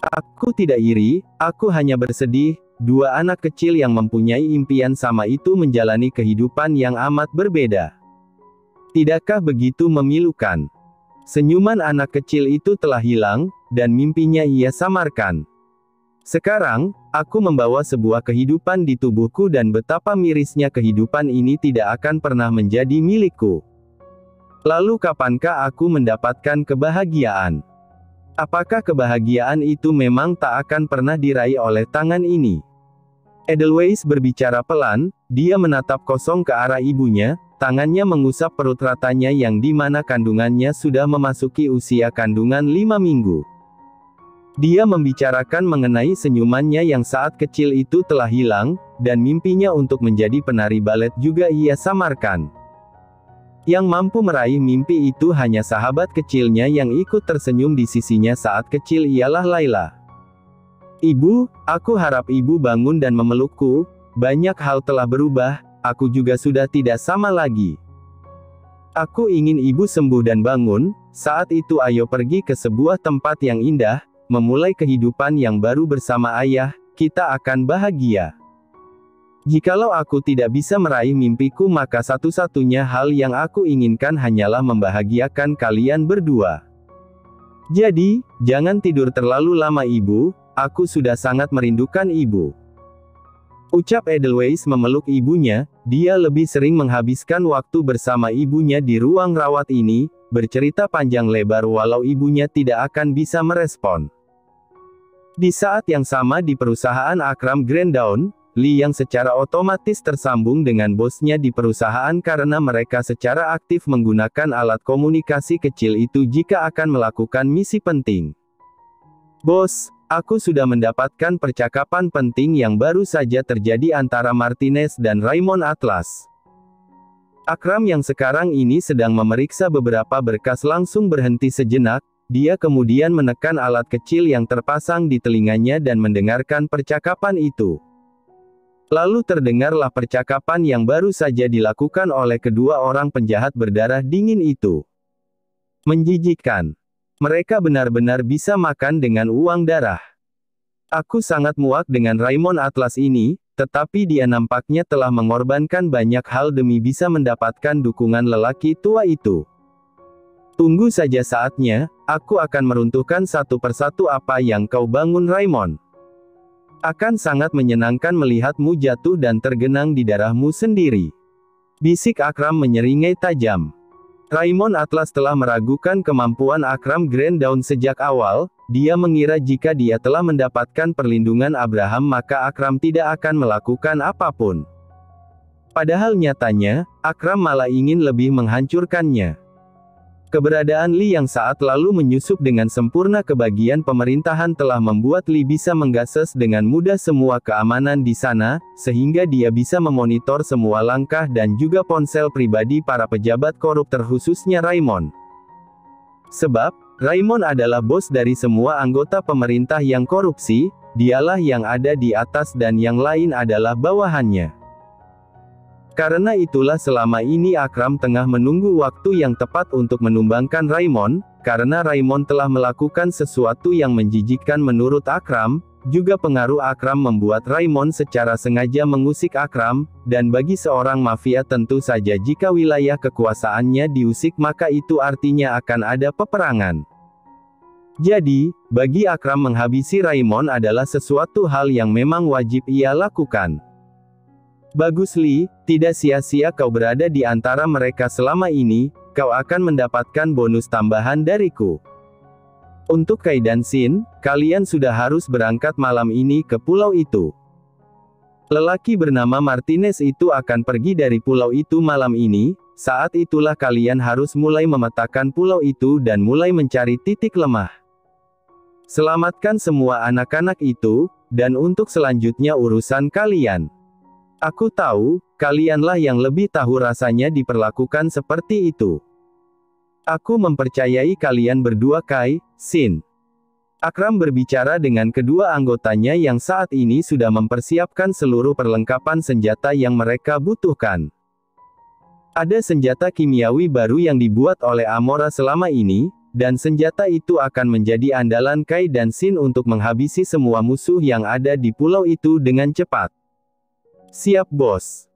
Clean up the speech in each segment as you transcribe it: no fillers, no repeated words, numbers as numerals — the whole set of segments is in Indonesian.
Aku tidak iri, aku hanya bersedih, dua anak kecil yang mempunyai impian sama itu menjalani kehidupan yang amat berbeda. Tidakkah begitu memilukan? Senyuman anak kecil itu telah hilang, dan mimpinya ia samarkan. Sekarang, aku membawa sebuah kehidupan di tubuhku dan betapa mirisnya kehidupan ini tidak akan pernah menjadi milikku. Lalu kapankah aku mendapatkan kebahagiaan? Apakah kebahagiaan itu memang tak akan pernah diraih oleh tangan ini? Edelweiss berbicara pelan, dia menatap kosong ke arah ibunya, tangannya mengusap perut ratanya yang di mana kandungannya sudah memasuki usia kandungan 5 minggu. Dia membicarakan mengenai senyumannya yang saat kecil itu telah hilang, dan mimpinya untuk menjadi penari balet juga ia samarkan. Yang mampu meraih mimpi itu hanya sahabat kecilnya yang ikut tersenyum di sisinya saat kecil ialah Layla. Ibu, aku harap ibu bangun dan memelukku, banyak hal telah berubah, aku juga sudah tidak sama lagi. Aku ingin ibu sembuh dan bangun, saat itu ayo pergi ke sebuah tempat yang indah, memulai kehidupan yang baru bersama ayah, kita akan bahagia. Jikalau aku tidak bisa meraih mimpiku maka satu-satunya hal yang aku inginkan hanyalah membahagiakan kalian berdua. Jadi, jangan tidur terlalu lama ibu, aku sudah sangat merindukan ibu. Ucap Edelweiss memeluk ibunya, dia lebih sering menghabiskan waktu bersama ibunya di ruang rawat ini, bercerita panjang lebar walau ibunya tidak akan bisa merespon. Di saat yang sama di perusahaan Akram Granddawn, Lee yang secara otomatis tersambung dengan bosnya di perusahaan karena mereka secara aktif menggunakan alat komunikasi kecil itu jika akan melakukan misi penting. Bos, aku sudah mendapatkan percakapan penting yang baru saja terjadi antara Martinez dan Raymond Atlas. Akram yang sekarang ini sedang memeriksa beberapa berkas langsung berhenti sejenak, dia kemudian menekan alat kecil yang terpasang di telinganya dan mendengarkan percakapan itu. Lalu terdengarlah percakapan yang baru saja dilakukan oleh kedua orang penjahat berdarah dingin itu. Menjijikkan. Mereka benar-benar bisa makan dengan uang darah. Aku sangat muak dengan Raymond Atlas ini, tetapi dia nampaknya telah mengorbankan banyak hal demi bisa mendapatkan dukungan lelaki tua itu. Tunggu saja saatnya, aku akan meruntuhkan satu persatu apa yang kau bangun Raymond. Akan sangat menyenangkan melihatmu jatuh dan tergenang di darahmu sendiri. Bisik Akram menyeringai tajam. Raymond Atlas telah meragukan kemampuan Akram Granddawn sejak awal, dia mengira jika dia telah mendapatkan perlindungan Abraham maka Akram tidak akan melakukan apapun. Padahal nyatanya, Akram malah ingin lebih menghancurkannya. Keberadaan Lee yang saat lalu menyusup dengan sempurna ke bagian pemerintahan telah membuat Lee bisa mengakses dengan mudah semua keamanan di sana, sehingga dia bisa memonitor semua langkah dan juga ponsel pribadi para pejabat koruptor khususnya Raymond. Sebab, Raymond adalah bos dari semua anggota pemerintah yang korupsi, dialah yang ada di atas dan yang lain adalah bawahannya. Karena itulah selama ini Akram tengah menunggu waktu yang tepat untuk menumbangkan Raymond, karena Raymond telah melakukan sesuatu yang menjijikkan menurut Akram, juga pengaruh Akram membuat Raymond secara sengaja mengusik Akram, dan bagi seorang mafia tentu saja jika wilayah kekuasaannya diusik maka itu artinya akan ada peperangan. Jadi, bagi Akram menghabisi Raymond adalah sesuatu hal yang memang wajib ia lakukan. Bagus Lee, tidak sia-sia kau berada di antara mereka selama ini, kau akan mendapatkan bonus tambahan dariku. Untuk Kai dan Shin, kalian sudah harus berangkat malam ini ke pulau itu. Lelaki bernama Martinez itu akan pergi dari pulau itu malam ini, saat itulah kalian harus mulai memetakan pulau itu dan mulai mencari titik lemah. Selamatkan semua anak-anak itu, dan untuk selanjutnya urusan kalian. Aku tahu, kalianlah yang lebih tahu rasanya diperlakukan seperti itu. Aku mempercayai kalian berdua Kai, Shin. Akram berbicara dengan kedua anggotanya yang saat ini sudah mempersiapkan seluruh perlengkapan senjata yang mereka butuhkan. Ada senjata kimiawi baru yang dibuat oleh Amora selama ini, dan senjata itu akan menjadi andalan Kai dan Shin untuk menghabisi semua musuh yang ada di pulau itu dengan cepat. Siap bos.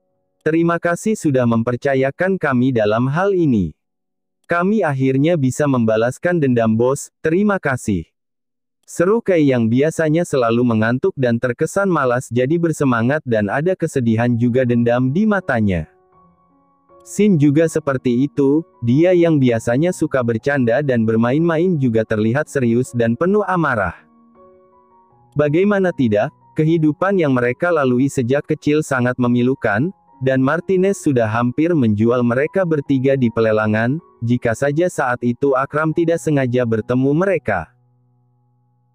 Terima kasih sudah mempercayakan kami dalam hal ini. Kami akhirnya bisa membalaskan dendam bos, terima kasih. Seru Kai yang biasanya selalu mengantuk dan terkesan malas jadi bersemangat dan ada kesedihan juga dendam di matanya. Shin juga seperti itu, dia yang biasanya suka bercanda dan bermain-main juga terlihat serius dan penuh amarah. Bagaimana tidak, kehidupan yang mereka lalui sejak kecil sangat memilukan, dan Martinez sudah hampir menjual mereka bertiga di pelelangan, jika saja saat itu Akram tidak sengaja bertemu mereka.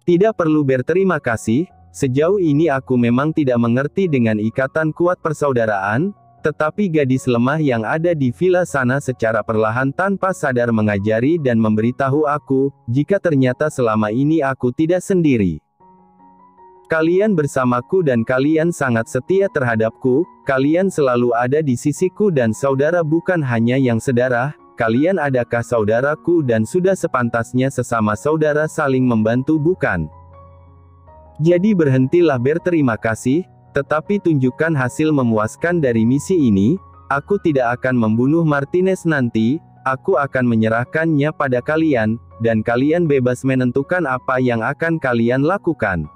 Tidak perlu berterima kasih, sejauh ini aku memang tidak mengerti dengan ikatan kuat persaudaraan, tetapi gadis lemah yang ada di villa sana secara perlahan tanpa sadar mengajari dan memberitahu aku, jika ternyata selama ini aku tidak sendiri. Kalian bersamaku dan kalian sangat setia terhadapku, kalian selalu ada di sisiku dan saudara bukan hanya yang sedarah, kalian adakah saudaraku dan sudah sepantasnya sesama saudara saling membantu bukan? Jadi berhentilah berterima kasih, tetapi tunjukkan hasil memuaskan dari misi ini, aku tidak akan membunuh Martinez nanti, aku akan menyerahkannya pada kalian, dan kalian bebas menentukan apa yang akan kalian lakukan.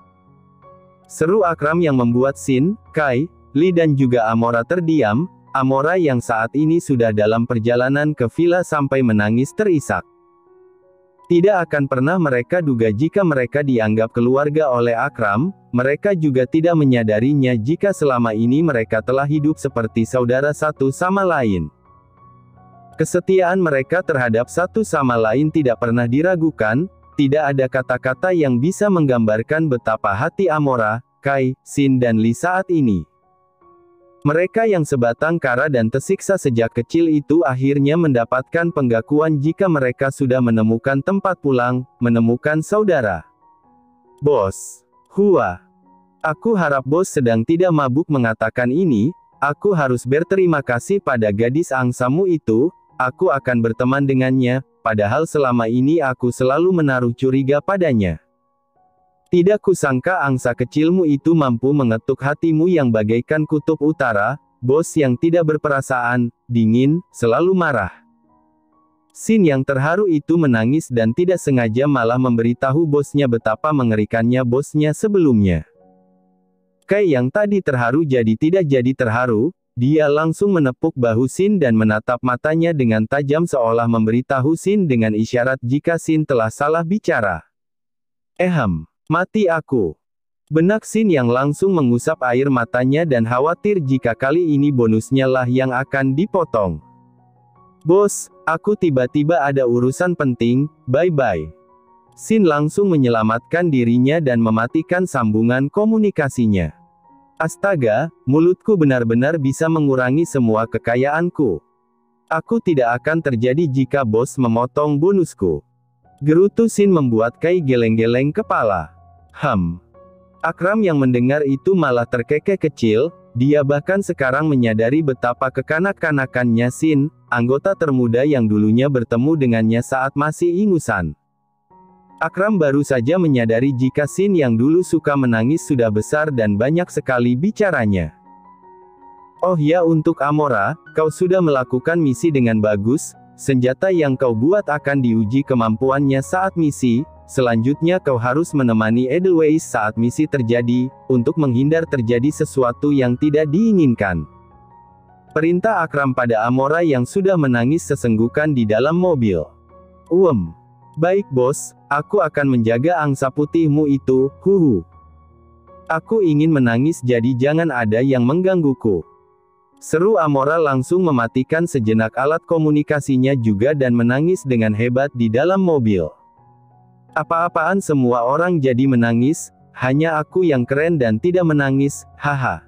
Seru Akram yang membuat Shin, Kai, Lee dan juga Amora terdiam, Amora yang saat ini sudah dalam perjalanan ke villa sampai menangis terisak. Tidak akan pernah mereka duga jika mereka dianggap keluarga oleh Akram, mereka juga tidak menyadarinya jika selama ini mereka telah hidup seperti saudara satu sama lain. Kesetiaan mereka terhadap satu sama lain tidak pernah diragukan, tidak ada kata-kata yang bisa menggambarkan betapa hati Amora, Kai, Shin dan Lee saat ini. Mereka yang sebatang kara dan tersiksa sejak kecil itu akhirnya mendapatkan pengakuan jika mereka sudah menemukan tempat pulang, menemukan saudara. Bos. Hua. Aku harap bos sedang tidak mabuk mengatakan ini, aku harus berterima kasih pada gadis angsamu itu, aku akan berteman dengannya, padahal selama ini aku selalu menaruh curiga padanya. Tidak kusangka angsa kecilmu itu mampu mengetuk hatimu yang bagaikan kutub utara, bos yang tidak berperasaan, dingin, selalu marah. Shin yang terharu itu menangis dan tidak sengaja malah memberitahu bosnya betapa mengerikannya bosnya sebelumnya. Kai yang tadi terharu jadi tidak jadi terharu, dia langsung menepuk bahu Shin dan menatap matanya dengan tajam seolah memberitahu Shin dengan isyarat jika Shin telah salah bicara. Mati aku. Benak Shin yang langsung mengusap air matanya dan khawatir jika kali ini bonusnya lah yang akan dipotong. Bos, aku tiba-tiba ada urusan penting, bye-bye. Shin langsung menyelamatkan dirinya dan mematikan sambungan komunikasinya. Astaga, mulutku benar-benar bisa mengurangi semua kekayaanku. Aku tidak akan terjadi jika bos memotong bonusku. Gerutu Shin membuat Kai geleng-geleng kepala. Akram yang mendengar itu malah terkekeh kecil, dia bahkan sekarang menyadari betapa kekanak-kanakannya Shin, anggota termuda yang dulunya bertemu dengannya saat masih ingusan. Akram baru saja menyadari jika Shin yang dulu suka menangis sudah besar dan banyak sekali bicaranya. Oh ya untuk Amora, kau sudah melakukan misi dengan bagus, senjata yang kau buat akan diuji kemampuannya saat misi, selanjutnya kau harus menemani Edelweiss saat misi terjadi, untuk menghindar terjadi sesuatu yang tidak diinginkan. Perintah Akram pada Amora yang sudah menangis sesenggukan di dalam mobil. Baik bos, aku akan menjaga angsa putihmu itu, huhu. Aku ingin menangis jadi jangan ada yang menggangguku. Seru Amora langsung mematikan sejenak alat komunikasinya juga dan menangis dengan hebat di dalam mobil. Apa-apaan semua orang jadi menangis, hanya aku yang keren dan tidak menangis, haha.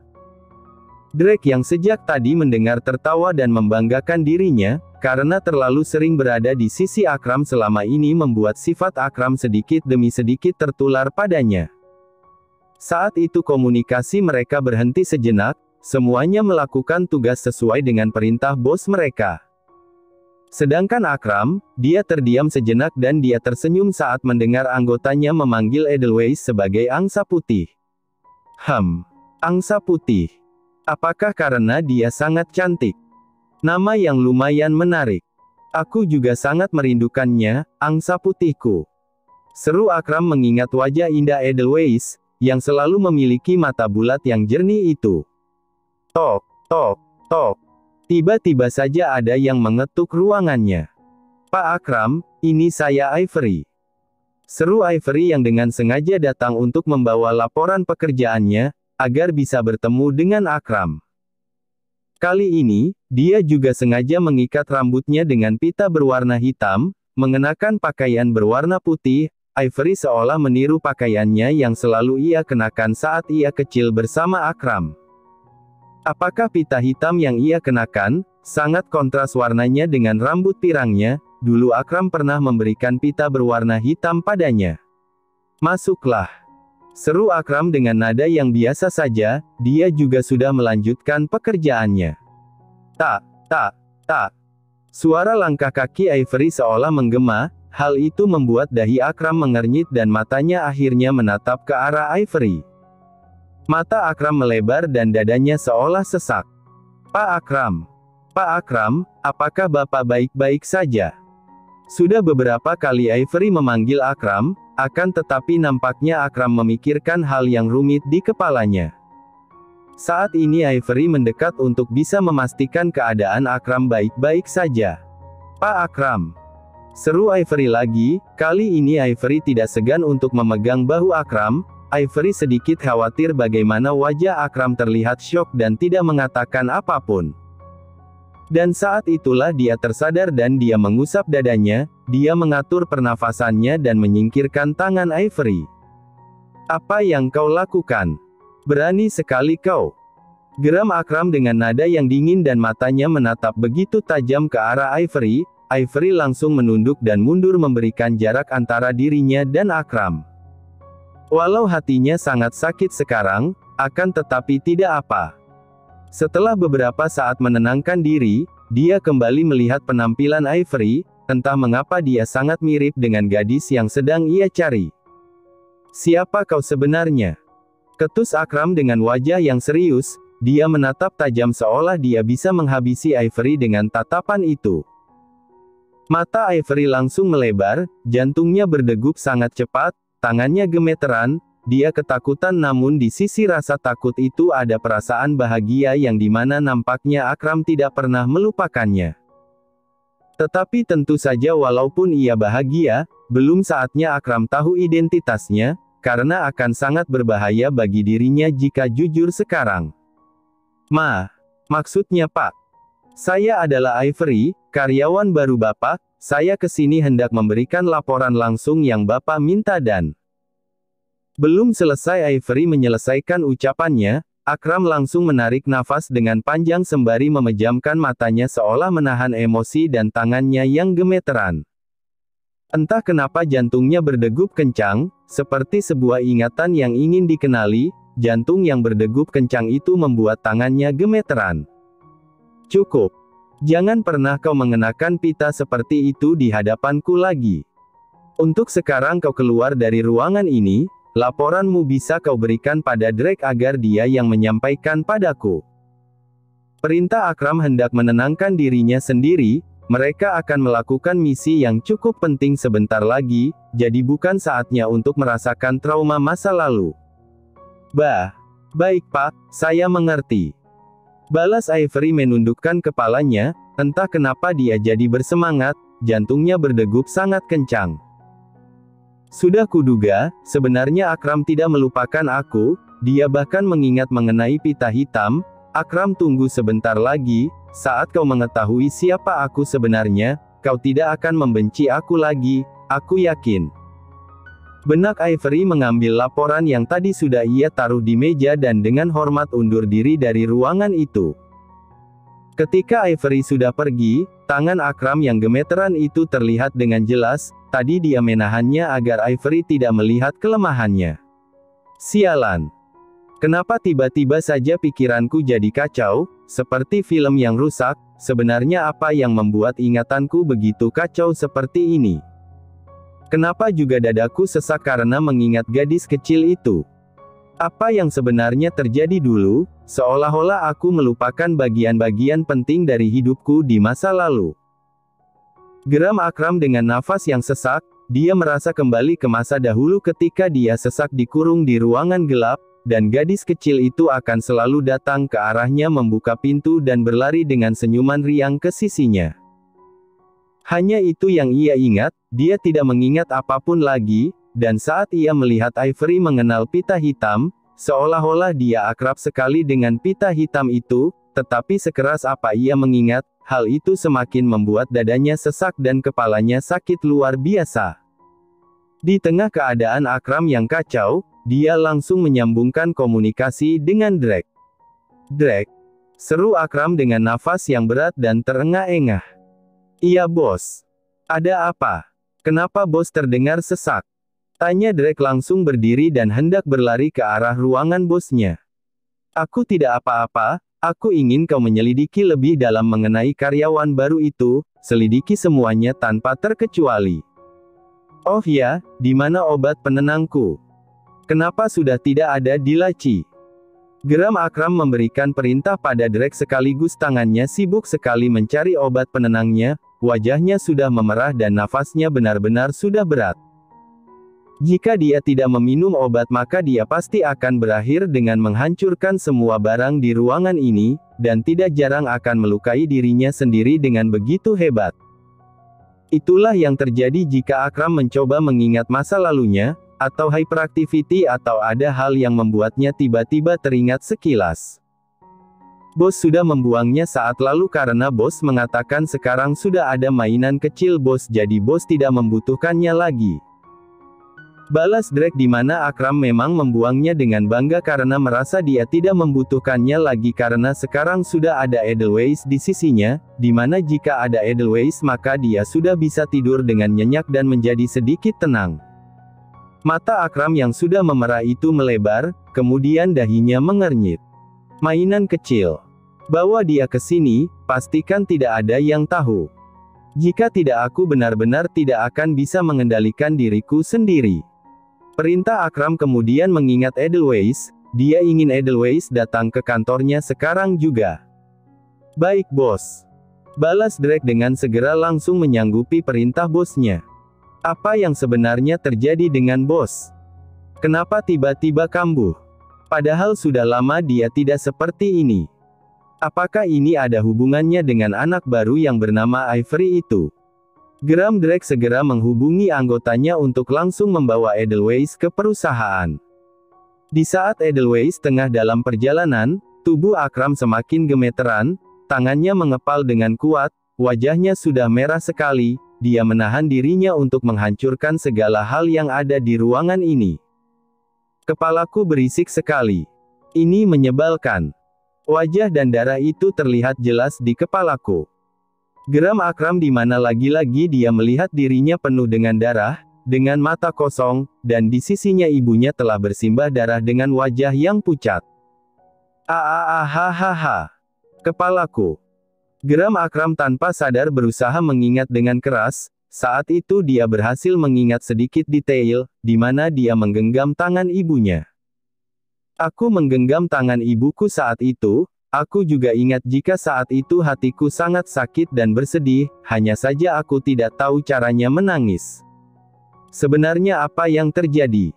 Drake yang sejak tadi mendengar tertawa dan membanggakan dirinya, karena terlalu sering berada di sisi Akram selama ini membuat sifat Akram sedikit demi sedikit tertular padanya. Saat itu komunikasi mereka berhenti sejenak, semuanya melakukan tugas sesuai dengan perintah bos mereka. Sedangkan Akram, dia terdiam sejenak dan dia tersenyum saat mendengar anggotanya memanggil Edelweiss sebagai angsa putih. Angsa putih. Apakah karena dia sangat cantik? Nama yang lumayan menarik. Aku juga sangat merindukannya, angsa putihku. Seru Akram mengingat wajah indah Edelweiss, yang selalu memiliki mata bulat yang jernih itu. Tok, tok, tok. Tiba-tiba saja ada yang mengetuk ruangannya. Pak Akram, ini saya Ivory. Seru Ivory yang dengan sengaja datang untuk membawa laporan pekerjaannya, agar bisa bertemu dengan Akram. Kali ini, dia juga sengaja mengikat rambutnya dengan pita berwarna hitam, mengenakan pakaian berwarna putih. Ivory seolah meniru pakaiannya yang selalu ia kenakan saat ia kecil bersama Akram. Apakah pita hitam yang ia kenakan, sangat kontras warnanya dengan rambut pirangnya, dulu Akram pernah memberikan pita berwarna hitam padanya. Masuklah. Seru Akram dengan nada yang biasa saja, dia juga sudah melanjutkan pekerjaannya. Tak, tak, tak. Suara langkah kaki Ivory seolah menggema, hal itu membuat dahi Akram mengernyit dan matanya akhirnya menatap ke arah Ivory. Mata Akram melebar dan dadanya seolah sesak. Pak Akram, apakah Bapak baik-baik saja? Sudah beberapa kali Ivory memanggil Akram, akan tetapi nampaknya Akram memikirkan hal yang rumit di kepalanya. Saat ini Ivory mendekat untuk bisa memastikan keadaan Akram baik-baik saja. Pak Akram. Seru Ivory lagi, kali ini Ivory tidak segan untuk memegang bahu Akram. Ivory sedikit khawatir bagaimana wajah Akram terlihat syok dan tidak mengatakan apapun. Dan saat itulah dia tersadar dan dia mengusap dadanya, dia mengatur pernafasannya dan menyingkirkan tangan Ivory. Apa yang kau lakukan? Berani sekali kau. Geram Akram dengan nada yang dingin dan matanya menatap begitu tajam ke arah Ivory. Ivory langsung menunduk dan mundur memberikan jarak antara dirinya dan Akram. Walau hatinya sangat sakit sekarang, akan tetapi tidak apa. Setelah beberapa saat menenangkan diri, dia kembali melihat penampilan Ivory, entah mengapa dia sangat mirip dengan gadis yang sedang ia cari. Siapa kau sebenarnya? Ketus Akram dengan wajah yang serius, dia menatap tajam seolah dia bisa menghabisi Ivory dengan tatapan itu. Mata Ivory langsung melebar, jantungnya berdegup sangat cepat, tangannya gemeteran, dia ketakutan namun di sisi rasa takut itu ada perasaan bahagia yang dimana nampaknya Akram tidak pernah melupakannya. Tetapi tentu saja walaupun ia bahagia, belum saatnya Akram tahu identitasnya, karena akan sangat berbahaya bagi dirinya jika jujur sekarang. Maksudnya Pak. Saya adalah Ivory, karyawan baru Bapak. Saya kesini hendak memberikan laporan langsung yang Bapak minta dan... Belum selesai Ivory menyelesaikan ucapannya, Akram langsung menarik nafas dengan panjang sembari memejamkan matanya seolah menahan emosi dan tangannya yang gemeteran. Entah kenapa jantungnya berdegup kencang, seperti sebuah ingatan yang ingin dikenali, jantung yang berdegup kencang itu membuat tangannya gemeteran. Cukup. Jangan pernah kau mengenakan pita seperti itu di hadapanku lagi. Untuk sekarang kau keluar dari ruangan ini, laporanmu bisa kau berikan pada Drake agar dia yang menyampaikan padaku. Perintah Akram hendak menenangkan dirinya sendiri, mereka akan melakukan misi yang cukup penting sebentar lagi, jadi bukan saatnya untuk merasakan trauma masa lalu. Baik Pak, saya mengerti. Balas Ivory menundukkan kepalanya, entah kenapa dia jadi bersemangat, jantungnya berdegup sangat kencang. Sudah kuduga, sebenarnya Akram tidak melupakan aku, dia bahkan mengingat mengenai pita hitam. Akram tunggu sebentar lagi, saat kau mengetahui siapa aku sebenarnya, kau tidak akan membenci aku lagi, aku yakin. Benak Ivory mengambil laporan yang tadi sudah ia taruh di meja dan dengan hormat undur diri dari ruangan itu. Ketika Ivory sudah pergi, tangan Akram yang gemeteran itu terlihat dengan jelas, tadi dia menahannya agar Ivory tidak melihat kelemahannya. Sialan. Kenapa tiba-tiba saja pikiranku jadi kacau, seperti film yang rusak. Sebenarnya apa yang membuat ingatanku begitu kacau seperti ini? Kenapa juga dadaku sesak karena mengingat gadis kecil itu? Apa yang sebenarnya terjadi dulu? Seolah-olah aku melupakan bagian-bagian penting dari hidupku di masa lalu. Geram Akram dengan nafas yang sesak. Dia merasa kembali ke masa dahulu ketika dia sesak dikurung di ruangan gelap, dan gadis kecil itu akan selalu datang ke arahnya membuka pintu dan berlari dengan senyuman riang ke sisinya. Hanya itu yang ia ingat, dia tidak mengingat apapun lagi, dan saat ia melihat Ivory mengenal pita hitam, seolah-olah dia akrab sekali dengan pita hitam itu, tetapi sekeras apa ia mengingat, hal itu semakin membuat dadanya sesak dan kepalanya sakit luar biasa. Di tengah keadaan Akram yang kacau, dia langsung menyambungkan komunikasi dengan Drake. "Drake," seru Akram dengan nafas yang berat dan terengah-engah. "Iya bos. Ada apa? Kenapa bos terdengar sesak?" tanya Drake langsung berdiri dan hendak berlari ke arah ruangan bosnya. "Aku tidak apa-apa, aku ingin kau menyelidiki lebih dalam mengenai karyawan baru itu, selidiki semuanya tanpa terkecuali." "Oh ya, di mana obat penenangku? Kenapa sudah tidak ada di laci?" Geram Akram memberikan perintah pada Drake sekaligus tangannya sibuk sekali mencari obat penenangnya, wajahnya sudah memerah dan nafasnya benar-benar sudah berat. Jika dia tidak meminum obat maka dia pasti akan berakhir dengan menghancurkan semua barang di ruangan ini, dan tidak jarang akan melukai dirinya sendiri dengan begitu hebat. Itulah yang terjadi jika Akram mencoba mengingat masa lalunya, atau hyperactivity atau ada hal yang membuatnya tiba-tiba teringat sekilas. Bos sudah membuangnya saat lalu karena bos mengatakan sekarang sudah ada mainan kecil bos jadi bos tidak membutuhkannya lagi. Balas Drake di mana Akram memang membuangnya dengan bangga karena merasa dia tidak membutuhkannya lagi karena sekarang sudah ada Edelweiss di sisinya, di mana jika ada Edelweiss maka dia sudah bisa tidur dengan nyenyak dan menjadi sedikit tenang. Mata Akram yang sudah memerah itu melebar, kemudian dahinya mengernyit. "Mainan kecil. Bawa dia ke sini, pastikan tidak ada yang tahu. Jika tidak aku benar-benar tidak akan bisa mengendalikan diriku sendiri." Perintah Akram kemudian mengingat Edelweiss, dia ingin Edelweiss datang ke kantornya sekarang juga. "Baik bos." Balas Drake dengan segera langsung menyanggupi perintah bosnya. "Apa yang sebenarnya terjadi dengan bos? Kenapa tiba-tiba kambuh? Padahal sudah lama dia tidak seperti ini. Apakah ini ada hubungannya dengan anak baru yang bernama Ivory itu?" Geram Drake segera menghubungi anggotanya untuk langsung membawa Edelweiss ke perusahaan. Di saat Edelweiss tengah dalam perjalanan, tubuh Akram semakin gemeteran, tangannya mengepal dengan kuat, wajahnya sudah merah sekali. Dia menahan dirinya untuk menghancurkan segala hal yang ada di ruangan ini. "Kepalaku berisik sekali. Ini menyebalkan. Wajah dan darah itu terlihat jelas di kepalaku." Geram Akram di mana lagi-lagi dia melihat dirinya penuh dengan darah, dengan mata kosong, dan di sisinya ibunya telah bersimbah darah dengan wajah yang pucat. "Hahaha. Kepalaku." Geram Akram tanpa sadar berusaha mengingat dengan keras, saat itu dia berhasil mengingat sedikit detail, di mana dia menggenggam tangan ibunya. "Aku menggenggam tangan ibuku saat itu, aku juga ingat jika saat itu hatiku sangat sakit dan bersedih, hanya saja aku tidak tahu caranya menangis. Sebenarnya apa yang terjadi?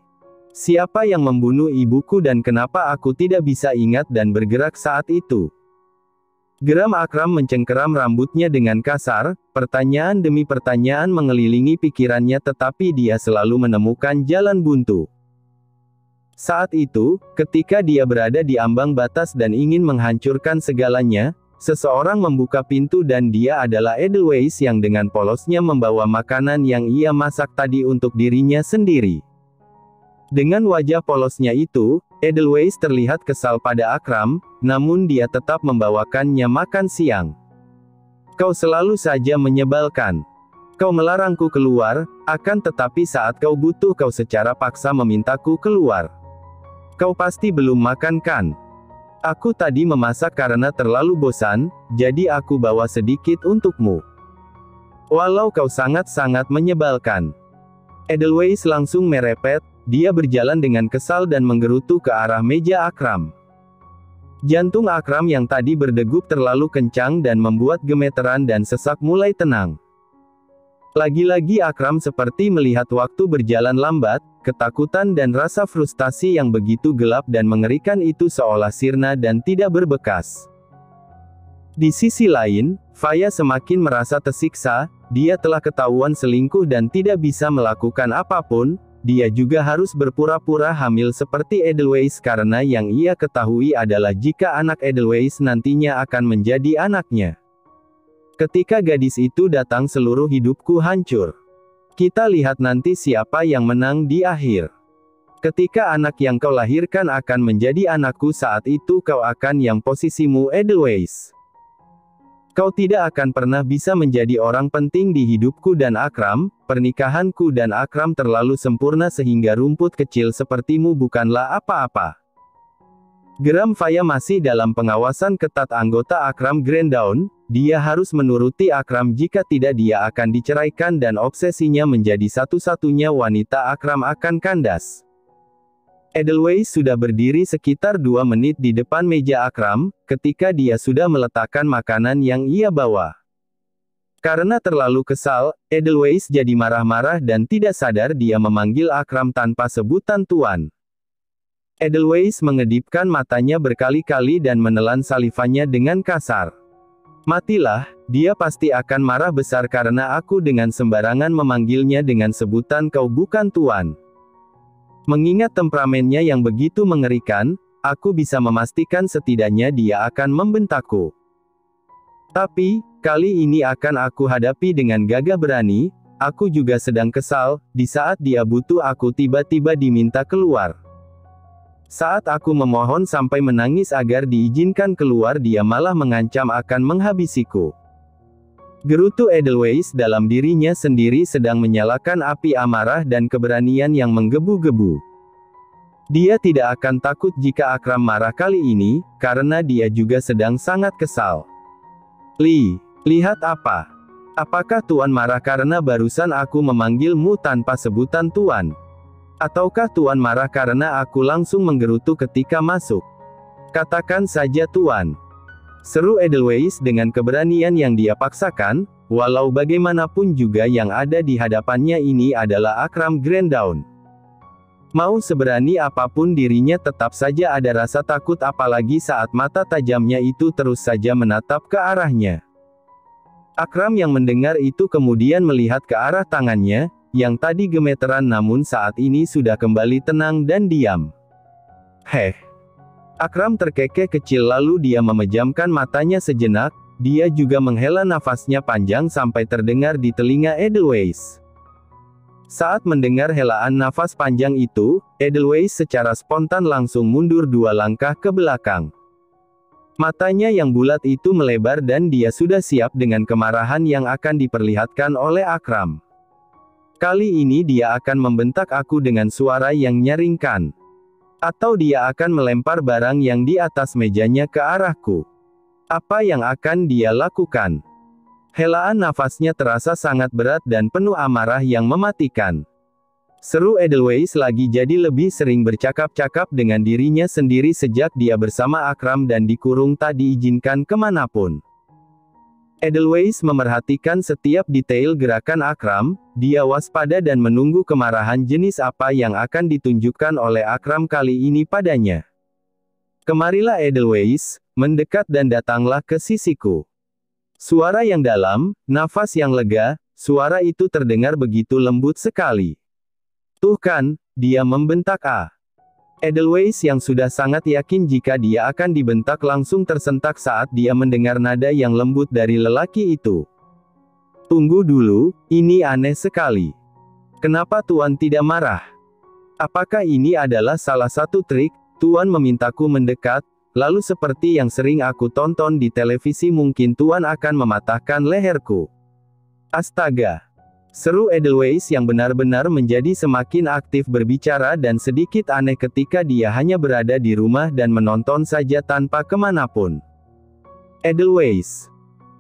Siapa yang membunuh ibuku dan kenapa aku tidak bisa ingat dan bergerak saat itu?" Geram Akram mencengkeram rambutnya dengan kasar, pertanyaan demi pertanyaan mengelilingi pikirannya tetapi dia selalu menemukan jalan buntu. Saat itu, ketika dia berada di ambang batas dan ingin menghancurkan segalanya, seseorang membuka pintu dan dia adalah Edelweiss yang dengan polosnya membawa makanan yang ia masak tadi untuk dirinya sendiri. Dengan wajah polosnya itu, Edelweiss terlihat kesal pada Akram, namun dia tetap membawakannya makan siang. "Kau selalu saja menyebalkan. Kau melarangku keluar, akan tetapi saat kau butuh kau secara paksa memintaku keluar. Kau pasti belum makan kan? Aku tadi memasak karena terlalu bosan, jadi aku bawa sedikit untukmu. Walau kau sangat-sangat menyebalkan. Edelweiss langsung merepet, dia berjalan dengan kesal dan menggerutu ke arah meja Akram. Jantung Akram yang tadi berdegup terlalu kencang dan membuat gemeteran dan sesak mulai tenang. Lagi-lagi Akram seperti melihat waktu berjalan lambat, ketakutan dan rasa frustasi yang begitu gelap dan mengerikan itu seolah sirna dan tidak berbekas. Di sisi lain, Faya semakin merasa tersiksa, dia telah ketahuan selingkuh dan tidak bisa melakukan apapun, dia juga harus berpura-pura hamil seperti Edelweiss karena yang ia ketahui adalah jika anak Edelweiss nantinya akan menjadi anaknya. Ketika gadis itu datang seluruh hidupku hancur. Kita lihat nanti siapa yang menang di akhir. Ketika anak yang kau lahirkan akan menjadi anakku saat itu kau akan yang posisimu Edelweiss. Kau tidak akan pernah bisa menjadi orang penting di hidupku dan Akram, pernikahanku dan Akram terlalu sempurna sehingga rumput kecil sepertimu bukanlah apa-apa. Geram Faya masih dalam pengawasan ketat anggota Akram Granddawn, dia harus menuruti Akram jika tidak dia akan diceraikan dan obsesinya menjadi satu-satunya wanita Akram akan kandas. Edelweiss sudah berdiri sekitar 2 menit di depan meja Akram, ketika dia sudah meletakkan makanan yang ia bawa. Karena terlalu kesal, Edelweiss jadi marah-marah dan tidak sadar dia memanggil Akram tanpa sebutan tuan. Edelweiss mengedipkan matanya berkali-kali dan menelan salivanya dengan kasar. Matilah, dia pasti akan marah besar karena aku dengan sembarangan memanggilnya dengan sebutan kau bukan tuan. Mengingat temperamennya yang begitu mengerikan, aku bisa memastikan setidaknya dia akan membentakku. Tapi, kali ini akan aku hadapi dengan gagah berani, aku juga sedang kesal, di saat dia butuh aku tiba-tiba diminta keluar. Saat aku memohon sampai menangis agar diizinkan keluar dia malah mengancam akan menghabisiku. Gerutu Edelweiss dalam dirinya sendiri sedang menyalakan api amarah dan keberanian yang menggebu-gebu. Dia tidak akan takut jika Akram marah kali ini, karena dia juga sedang sangat kesal. Lihat apa? Apakah Tuan marah karena barusan aku memanggilmu tanpa sebutan Tuan? Ataukah Tuan marah karena aku langsung menggerutu ketika masuk? Katakan saja Tuan. Seru Edelweiss dengan keberanian yang dia paksakan, walau bagaimanapun juga yang ada di hadapannya ini adalah Akram Granddawn. Mau seberani apapun dirinya tetap saja ada rasa takut apalagi saat mata tajamnya itu terus saja menatap ke arahnya. Akram yang mendengar itu kemudian melihat ke arah tangannya, yang tadi gemeteran namun saat ini sudah kembali tenang dan diam. Akram terkekeh kecil lalu dia memejamkan matanya sejenak, dia juga menghela nafasnya panjang sampai terdengar di telinga Edelweiss. Saat mendengar helaan nafas panjang itu, Edelweiss secara spontan langsung mundur 2 langkah ke belakang. Matanya yang bulat itu melebar dan dia sudah siap dengan kemarahan yang akan diperlihatkan oleh Akram. Kali ini dia akan membentak aku dengan suara yang nyaringkan. Atau dia akan melempar barang yang di atas mejanya ke arahku. Apa yang akan dia lakukan? Helaan nafasnya terasa sangat berat dan penuh amarah yang mematikan. Seru Edelweiss lagi jadi lebih sering bercakap-cakap dengan dirinya sendiri sejak dia bersama Akram dan dikurung tak diizinkan kemanapun. Edelweiss memerhatikan setiap detail gerakan Akram, dia waspada dan menunggu kemarahan jenis apa yang akan ditunjukkan oleh Akram kali ini padanya. Kemarilah Edelweiss, mendekat dan datanglah ke sisiku. Suara yang dalam, nafas yang lega, suara itu terdengar begitu lembut sekali. Tuh kan, dia membentak Edelweiss yang sudah sangat yakin jika dia akan dibentak langsung tersentak saat dia mendengar nada yang lembut dari lelaki itu. Tunggu dulu, ini aneh sekali. Kenapa Tuan tidak marah? Apakah ini adalah salah satu trik, Tuan memintaku mendekat, lalu seperti yang sering aku tonton di televisi mungkin Tuan akan mematahkan leherku. Astaga! Seru Edelweiss yang benar-benar menjadi semakin aktif berbicara dan sedikit aneh ketika dia hanya berada di rumah dan menonton saja tanpa kemanapun. Edelweiss.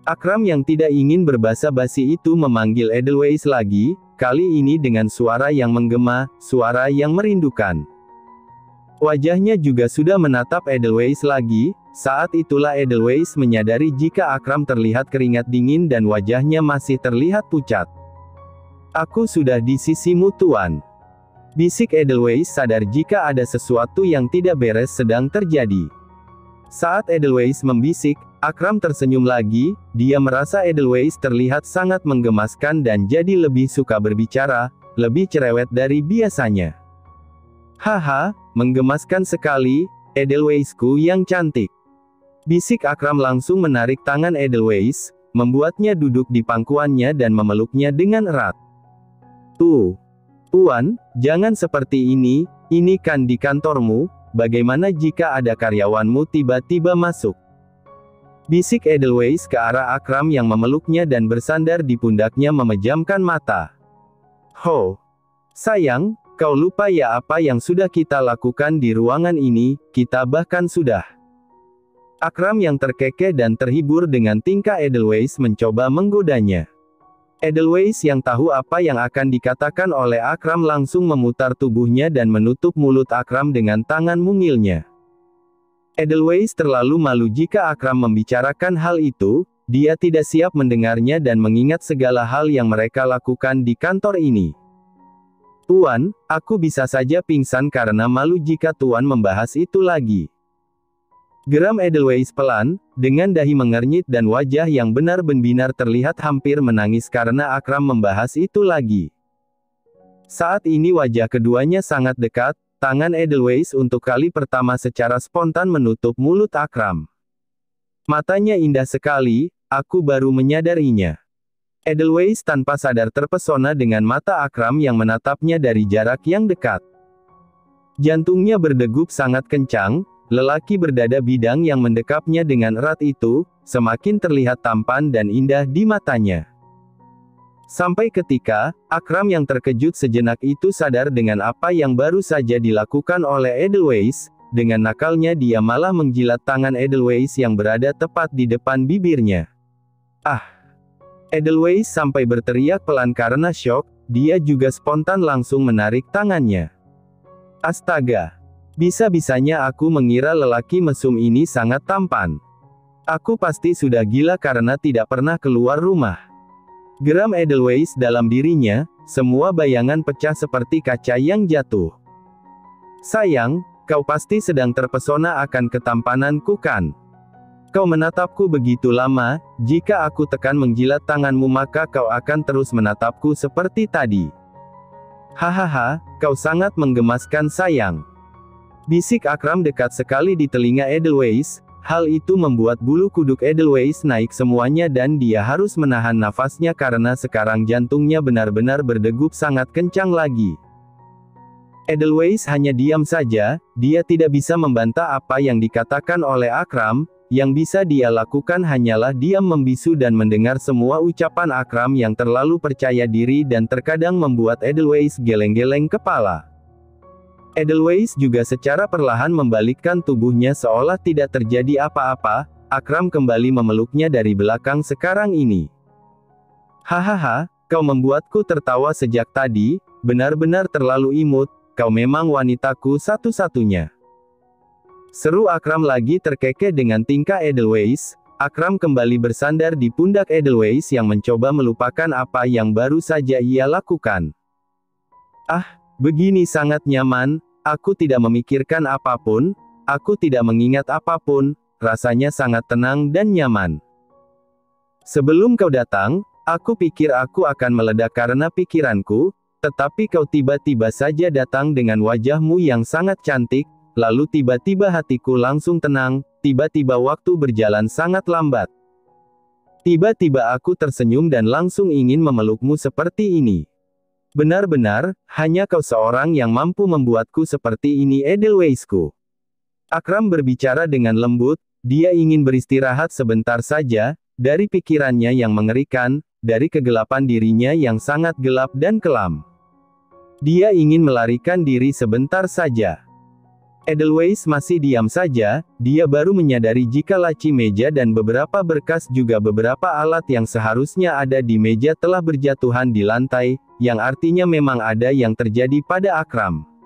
Akram yang tidak ingin berbasa-basi itu memanggil Edelweiss lagi, kali ini dengan suara yang menggema, suara yang merindukan. Wajahnya juga sudah menatap Edelweiss lagi. Saat itulah Edelweiss menyadari jika Akram terlihat keringat dingin dan wajahnya masih terlihat pucat. "Aku sudah di sisimu Tuan," bisik Edelweiss sadar jika ada sesuatu yang tidak beres sedang terjadi. Saat Edelweiss membisik, Akram tersenyum lagi. Dia merasa Edelweiss terlihat sangat menggemaskan dan jadi lebih suka berbicara, lebih cerewet dari biasanya. "Haha, menggemaskan sekali, Edelweissku yang cantik," bisik Akram langsung menarik tangan Edelweiss, membuatnya duduk di pangkuannya dan memeluknya dengan erat. Tuan, jangan seperti ini kan di kantormu, bagaimana jika ada karyawanmu tiba-tiba masuk?" bisik Edelweiss ke arah Akram yang memeluknya dan bersandar di pundaknya memejamkan mata. "Ho, sayang, kau lupa ya apa yang sudah kita lakukan di ruangan ini, kita bahkan sudah..." Akram yang terkekeh dan terhibur dengan tingkah Edelweiss mencoba menggodanya. Edelweiss yang tahu apa yang akan dikatakan oleh Akram langsung memutar tubuhnya dan menutup mulut Akram dengan tangan mungilnya. Edelweiss terlalu malu jika Akram membicarakan hal itu, dia tidak siap mendengarnya dan mengingat segala hal yang mereka lakukan di kantor ini. "Tuan, aku bisa saja pingsan karena malu jika Tuan membahas itu lagi," geram Edelweiss pelan, dengan dahi mengernyit dan wajah yang benar-benar terlihat hampir menangis karena Akram membahas itu lagi. Saat ini wajah keduanya sangat dekat, tangan Edelweiss untuk kali pertama secara spontan menutup mulut Akram. Matanya indah sekali, aku baru menyadarinya. Edelweiss tanpa sadar terpesona dengan mata Akram yang menatapnya dari jarak yang dekat. Jantungnya berdegup sangat kencang. Lelaki berdada bidang yang mendekapnya dengan erat itu, semakin terlihat tampan dan indah di matanya. Sampai ketika, Akram yang terkejut sejenak itu sadar dengan apa yang baru saja dilakukan oleh Edelweiss, dengan nakalnya dia malah menjilat tangan Edelweiss yang berada tepat di depan bibirnya. "Ah!" Edelweiss sampai berteriak pelan karena syok, dia juga spontan langsung menarik tangannya. "Astaga! Bisa-bisanya aku mengira lelaki mesum ini sangat tampan. Aku pasti sudah gila karena tidak pernah keluar rumah," geram Edelweiss dalam dirinya, semua bayangan pecah seperti kaca yang jatuh. "Sayang, kau pasti sedang terpesona akan ketampananku kan? Kau menatapku begitu lama, jika aku tekan menjilat tanganmu maka kau akan terus menatapku seperti tadi. Hahaha, kau sangat menggemaskan sayang," bisik Akram dekat sekali di telinga Edelweiss. Hal itu membuat bulu kuduk Edelweiss naik semuanya dan dia harus menahan nafasnya karena sekarang jantungnya benar-benar berdegup sangat kencang lagi. Edelweiss hanya diam saja, dia tidak bisa membantah apa yang dikatakan oleh Akram, yang bisa dia lakukan hanyalah diam membisu dan mendengar semua ucapan Akram yang terlalu percaya diri dan terkadang membuat Edelweiss geleng-geleng kepala. Edelweiss juga secara perlahan membalikkan tubuhnya seolah tidak terjadi apa-apa. Akram kembali memeluknya dari belakang sekarang ini. "Hahaha, kau membuatku tertawa sejak tadi, benar-benar terlalu imut, kau memang wanitaku satu-satunya," seru Akram lagi terkekeh dengan tingkah Edelweiss. Akram kembali bersandar di pundak Edelweiss yang mencoba melupakan apa yang baru saja ia lakukan. "Ah, begini sangat nyaman. Aku tidak memikirkan apapun, aku tidak mengingat apapun, rasanya sangat tenang dan nyaman. Sebelum kau datang, aku pikir aku akan meledak karena pikiranku, tetapi kau tiba-tiba saja datang dengan wajahmu yang sangat cantik, lalu tiba-tiba hatiku langsung tenang, tiba-tiba waktu berjalan sangat lambat. Tiba-tiba aku tersenyum dan langsung ingin memelukmu seperti ini. Benar-benar, hanya kau seorang yang mampu membuatku seperti ini Edelweissku." Akram berbicara dengan lembut, dia ingin beristirahat sebentar saja, dari pikirannya yang mengerikan, dari kegelapan dirinya yang sangat gelap dan kelam. Dia ingin melarikan diri sebentar saja. Edelweiss masih diam saja, dia baru menyadari jika laci meja dan beberapa berkas juga beberapa alat yang seharusnya ada di meja telah berjatuhan di lantai, yang artinya memang ada yang terjadi pada Akram.